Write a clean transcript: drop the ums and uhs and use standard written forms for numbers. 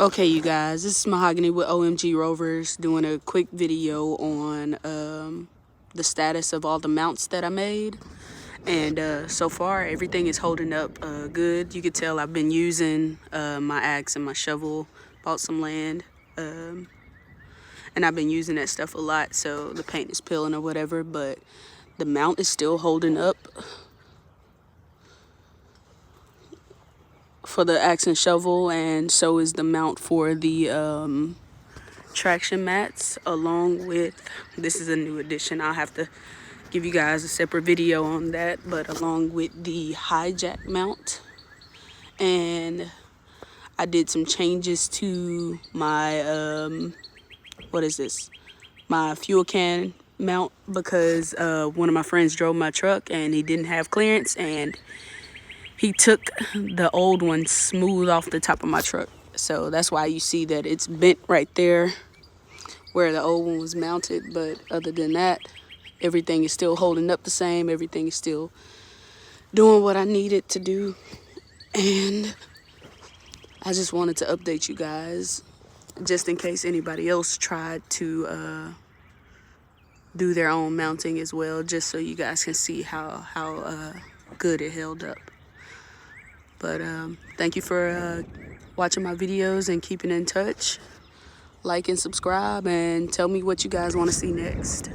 Okay, you guys, this is Mahogany with OMG Rovers doing a quick video on the status of all the mounts that I made. And so far, everything is holding up good. You could tell I've been using my axe and my shovel, bought some land, and I've been using that stuff a lot, so the paint is peeling or whatever, but the mount is still holding up for the axe and shovel, and so is the mount for the traction mats, along with, this is a new addition, I'll have to give you guys a separate video on that, but along with the hijack mount. And I did some changes to my what is this, my fuel can mount, because one of my friends drove my truck and he didn't have clearance, and he took the old one smooth off the top of my truck. So that's why you see that it's bent right there where the old one was mounted. But other than that, everything is still holding up the same. Everything is still doing what I needed to do. And I just wanted to update you guys, just in case anybody else tried to do their own mounting as well, just so you guys can see how good it held up. But thank you for watching my videos and keeping in touch. Like and subscribe, and tell me what you guys want to see next.